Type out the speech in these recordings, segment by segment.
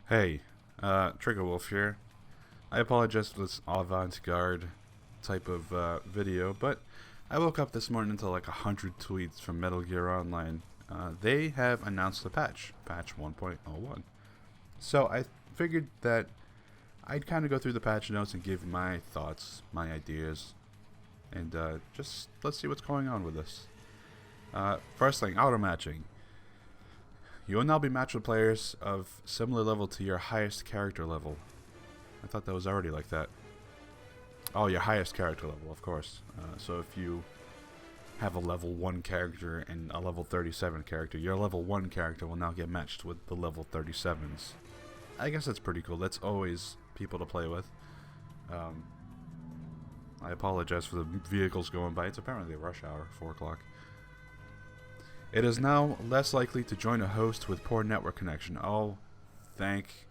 Hey, Trigger Wolf here. I apologize for this avant-garde type of video, but I woke up this morning to like 100 tweets from Metal Gear Online. They have announced the patch 1.01. So I figured that I'd kind of go through the patch notes and give my thoughts, my ideas, and just let's see what's going on with this. First thing, auto matching. You will now be matched with players of similar level to your highest character level. I thought that was already like that. Oh, your highest character level, of course. So if you have a level 1 character and a level 37 character, your level 1 character will now get matched with the level 37s. I guess that's pretty cool. That's always people to play with. I apologize for the vehicles going by. It's apparently rush hour, 4 o'clock. It is now less likely to join a host with poor network connection. Oh, thank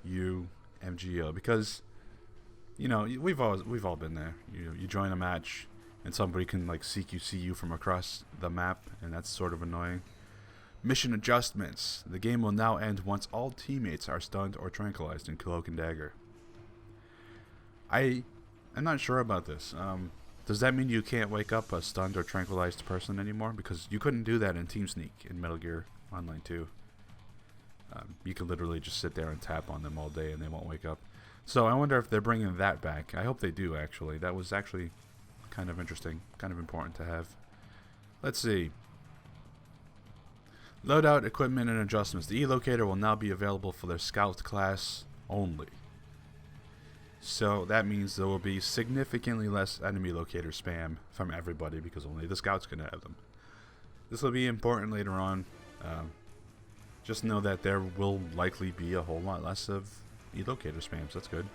you, MGO, because you know we've all been there. You join a match and somebody can like see you from across the map, and that's sort of annoying. Mission adjustments. The game will now end once all teammates are stunned or tranquilized in Cloak and Dagger. I'm not sure about this. Does that mean you can't wake up a stunned or tranquilized person anymore? Because you couldn't do that in TeamSneak in Metal Gear Online 2. You could literally just sit there and tap on them all day and they won't wake up. So I wonder if they're bringing that back. I hope they do, actually. That was actually kind of interesting, kind of important to have. Let's see. Loadout, equipment, and adjustments. The E-Locator will now be available for their Scout class only. So that means there will be significantly less enemy locator spam from everybody because only the Scouts can have them. This will be important later on. Just know that there will likely be a whole lot less of E-Locator spams. That's good.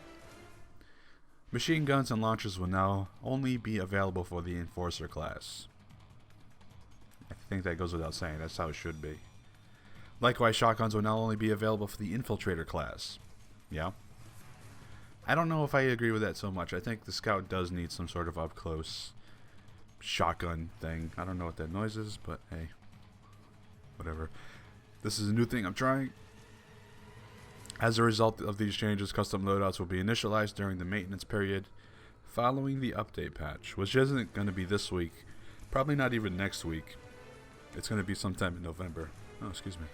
Machine guns and launchers will now only be available for the Enforcer class. I think that goes without saying. That's how it should be. Likewise, shotguns will now only be available for the Infiltrator class. Yeah. I don't know if I agree with that so much. I think the Scout does need some sort of up-close shotgun thing. I don't know what that noise is, but hey, whatever. This is a new thing I'm trying. As a result of these changes, custom loadouts will be initialized during the maintenance period following the update patch, which isn't going to be this week, probably not even next week. It's going to be sometime in November. Oh, excuse me.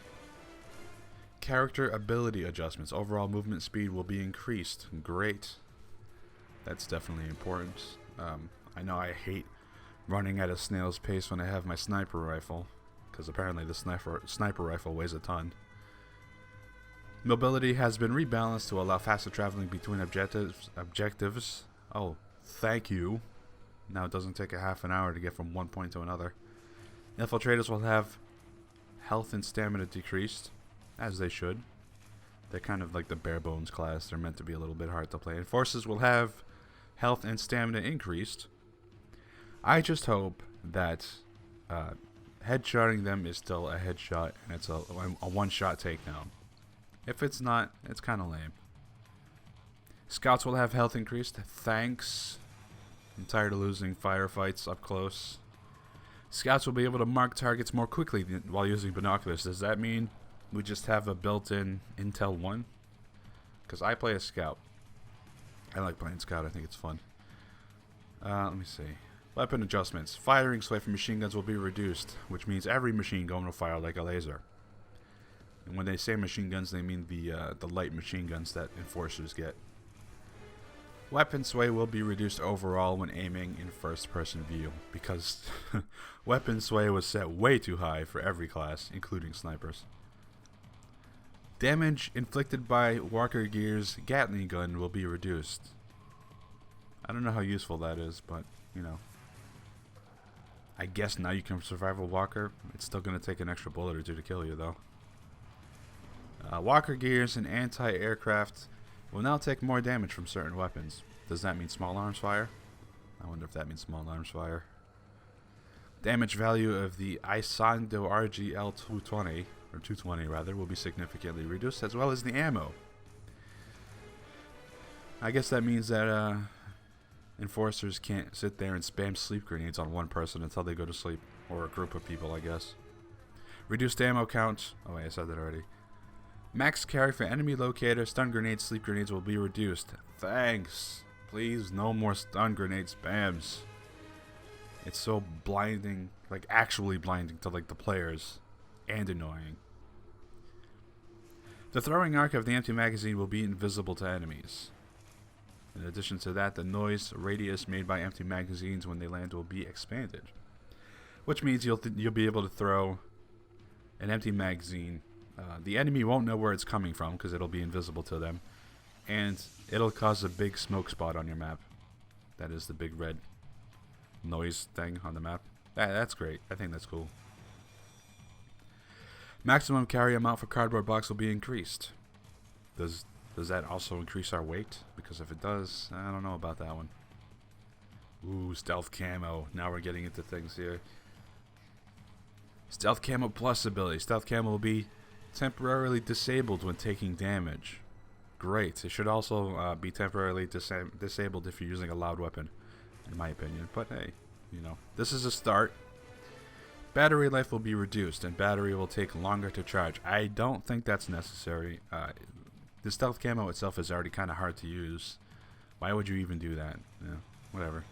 Character ability adjustments. Overall movement speed will be increased. Great. That's definitely important. I know I hate running at a snail's pace when I have my sniper rifle, because apparently the sniper rifle weighs a ton. Mobility has been rebalanced to allow faster traveling between objectives. Oh, thank you. Now it doesn't take a half an hour to get from one point to another. Infiltrators will have health and stamina decreased. As they should. They're kind of like the bare bones class. They're meant to be a little bit hard to play. Enforcers will have health and stamina increased. I just hope that headshotting them is still a headshot and it's a one-shot takedown. If it's not, it's kind of lame. Scouts will have health increased. Thanks. I'm tired of losing firefights up close. Scouts will be able to mark targets more quickly while using binoculars. Does that mean we just have a built-in Intel 1? Because I play a Scout. I like playing Scout. I think it's fun. Let me see. Weapon adjustments. Firing sway from machine guns will be reduced, which means every machine gun will fire like a laser. And when they say machine guns, they mean the light machine guns that Enforcers get. Weapon sway will be reduced overall when aiming in first-person view, because weapon sway was set way too high for every class, including snipers. Damage inflicted by Walker Gear's Gatling gun will be reduced. I don't know how useful that is, but, you know. I guess now you can survive a Walker. It's still going to take an extra bullet or two to kill you, though. Walker Gears and anti-aircraft will now take more damage from certain weapons. Does that mean small arms fire? I wonder if that means small arms fire. Damage value of the Isando RGL 220, or 220 rather, will be significantly reduced, as well as the ammo. I guess that means that Enforcers can't sit there and spam sleep grenades on one person until they go to sleep, or a group of people, I guess. Reduced ammo count. Oh wait, I said that already. Max carry for enemy locator, stun grenades, sleep grenades will be reduced. Thanks. Please, no more stun grenade spams. It's so blinding, like actually blinding to like the players, and annoying. The throwing arc of the empty magazine will be invisible to enemies. In addition to that, the noise radius made by empty magazines when they land will be expanded, which means you'll be able to throw an empty magazine. The enemy won't know where it's coming from because it'll be invisible to them, and it'll cause a big smoke spot on your map. That is the big red noise thing on the map. That's great. I think that's cool. Maximum carry amount for cardboard box will be increased. Does that also increase our weight? Because if it does, I don't know about that one. Ooh, stealth camo. Now we're getting into things here. Stealth camo plus ability. Stealth camo will be temporarily disabled when taking damage. Great. It should also be temporarily disabled if you're using a loud weapon, in my opinion. But hey, you know, this is a start. Battery life will be reduced, and battery will take longer to charge. I don't think that's necessary. The stealth camo itself is already kind of hard to use. Why would you even do that? Yeah, whatever.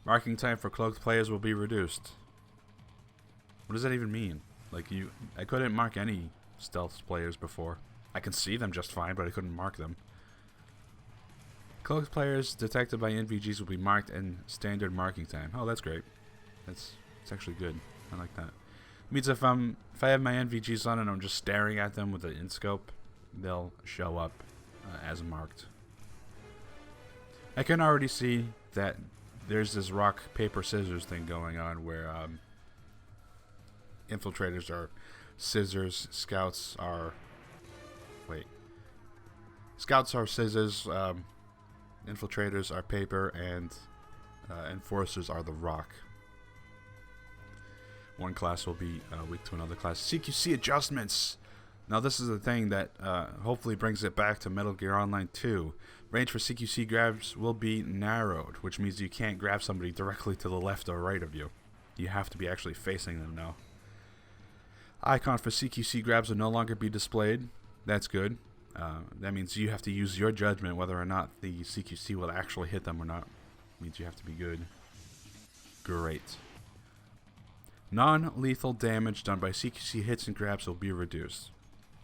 Marking time for cloaked players will be reduced. What does that even mean? Like, I couldn't mark any stealth players before. I can see them just fine, but I couldn't mark them. Cloaked players detected by NVGs will be marked in standard marking time. Oh, that's great. It's actually good. I like that. It means if I have my NVGs on and I'm just staring at them with the in-scope, they'll show up as marked. I can already see that there's this rock, paper, scissors thing going on where infiltrators are scissors, scouts are... Wait. Scouts are scissors, infiltrators are paper, and enforcers are the rock. One class will be weak to another class. CQC adjustments! Now this is the thing that hopefully brings it back to Metal Gear Online 2. Range for CQC grabs will be narrowed, which means you can't grab somebody directly to the left or right of you. You have to be actually facing them now. Icon for CQC grabs will no longer be displayed. That's good. That means you have to use your judgment whether or not the CQC will actually hit them or not. Means you have to be good. Great. Non-lethal damage done by CQC hits and grabs will be reduced.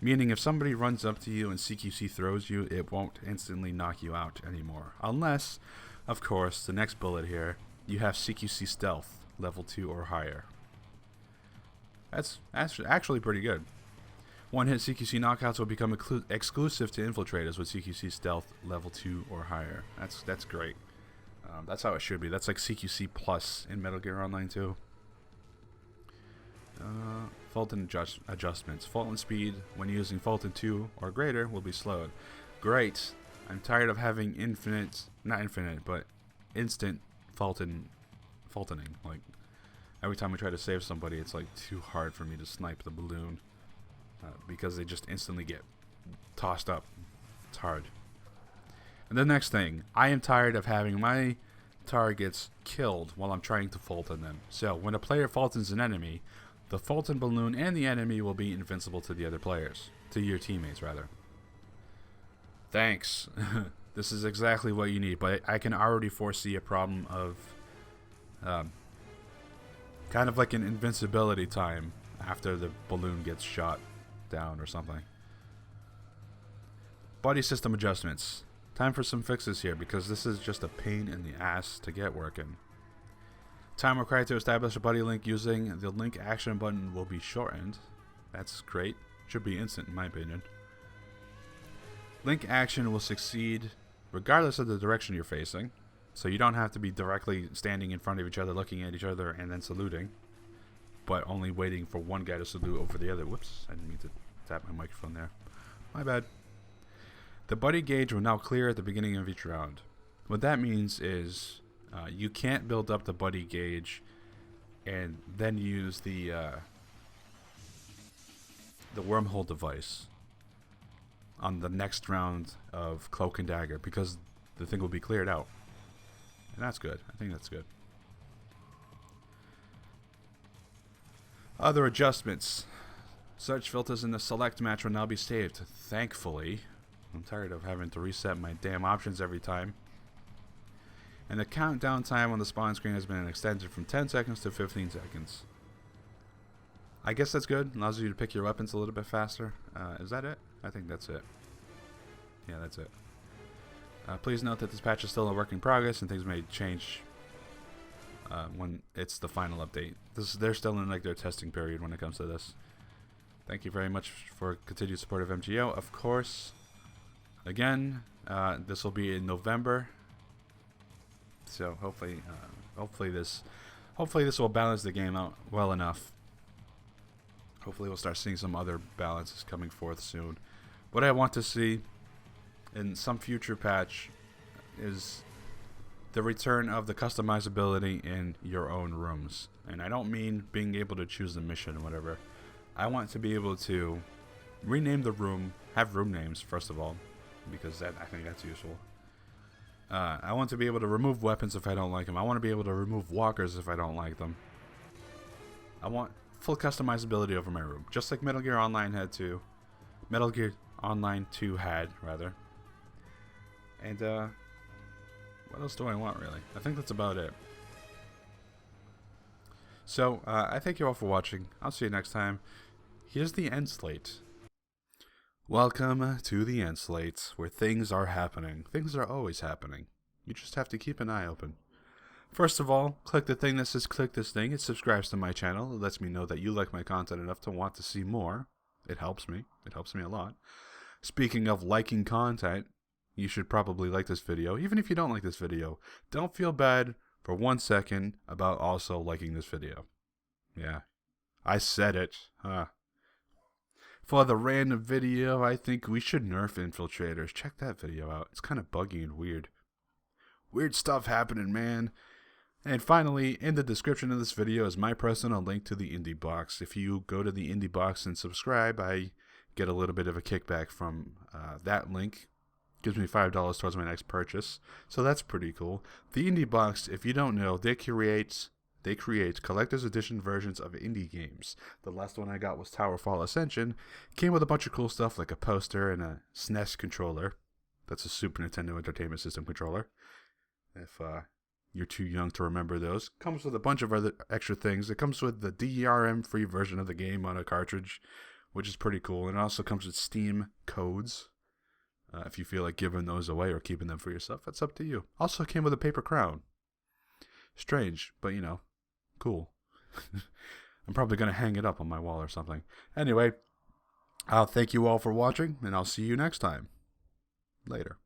Meaning if somebody runs up to you and CQC throws you, it won't instantly knock you out anymore. Unless, of course, the next bullet here, you have CQC stealth, level 2 or higher. That's actually pretty good. One-hit CQC knockouts will become exclusive to infiltrators with CQC stealth, level 2 or higher. That's great. That's how it should be. That's like CQC plus in Metal Gear Online 2. Fulton adjustments. Fulton speed when using Fulton 2 or greater will be slowed. Great. I'm tired of having not infinite, but instant Fultoning. Like, every time I try to save somebody, it's like too hard for me to snipe the balloon because they just instantly get tossed up. It's hard. And the next thing, I am tired of having my targets killed while I'm trying to Fulton them. So when a player Fultons an enemy, the Fulton balloon and the enemy will be invincible to the other players. To your teammates, rather. Thanks. This is exactly what you need, but I can already foresee a problem of kind of like an invincibility time after the balloon gets shot down or something. Buddy system adjustments. Time for some fixes here because this is just a pain in the ass to get working. Time required to establish a buddy link using the link action button will be shortened. That's great. Should be instant in my opinion. Link action will succeed regardless of the direction you're facing. So you don't have to be directly standing in front of each other, looking at each other, and then saluting. But only waiting for one guy to salute over the other. Whoops, I didn't mean to tap my microphone there. My bad. The buddy gauge will now clear at the beginning of each round. What that means is you can't build up the buddy gauge and then use the wormhole device on the next round of Cloak and Dagger because the thing will be cleared out. And that's good. I think that's good. Other adjustments. Search filters in the select match will now be saved, thankfully. I'm tired of having to reset my damn options every time. And the countdown time on the spawn screen has been extended from 10 seconds to 15 seconds. I guess that's good. Allows you to pick your weapons a little bit faster. Is that it? I think that's it. Yeah, that's it. Please note that this patch is still a work in progress and things may change when it's the final update. They're still in like their testing period when it comes to this. Thank you very much for continued support of MGO. Of course, again, this will be in November. So hopefully this will balance the game out well enough. Hopefully we'll start seeing some other balances coming forth soon. What I want to see in some future patch is the return of the customizability in your own rooms. And I don't mean being able to choose the mission or whatever. I want to be able to rename the room, have room names first of all, because I think that's useful. I want to be able to remove weapons if I don't like them. I want to be able to remove walkers if I don't like them. I want full customizability over my room, just like Metal Gear Online had to. Metal Gear Online 2 had, rather. And what else do I want, really? I think that's about it. So I thank you all for watching. I'll see you next time. Here's the end slate. Welcome to the end slate, where things are happening. Things are always happening. You just have to keep an eye open. First of all, click the thing that says click this thing. It subscribes to my channel. It lets me know that you like my content enough to want to see more. It helps me. It helps me a lot. Speaking of liking content, you should probably like this video. Even if you don't like this video, don't feel bad for 1 second about also liking this video. Yeah, I said it. For the random video, I think we should nerf infiltrators. Check that video out. It's kind of buggy and weird. Weird stuff happening, man. And finally, in the description of this video is my personal link to the TheIndieBox. If you go to the TheIndieBox and subscribe, I get a little bit of a kickback from that link. Gives me $5 towards my next purchase. So that's pretty cool. The TheIndieBox, if you don't know, they create collector's edition versions of indie games. The last one I got was Towerfall Ascension. Came with a bunch of cool stuff like a poster and a SNES controller. That's a Super Nintendo Entertainment System controller. If you're too young to remember those. Comes with a bunch of other extra things. It comes with the DRM-free version of the game on a cartridge, which is pretty cool. And it also comes with Steam codes. If you feel like giving those away or keeping them for yourself, that's up to you. Also came with a paper crown. Strange, but you know, cool. I'm probably going to hang it up on my wall or something. Anyway, I'll thank you all for watching, and I'll see you next time. Later.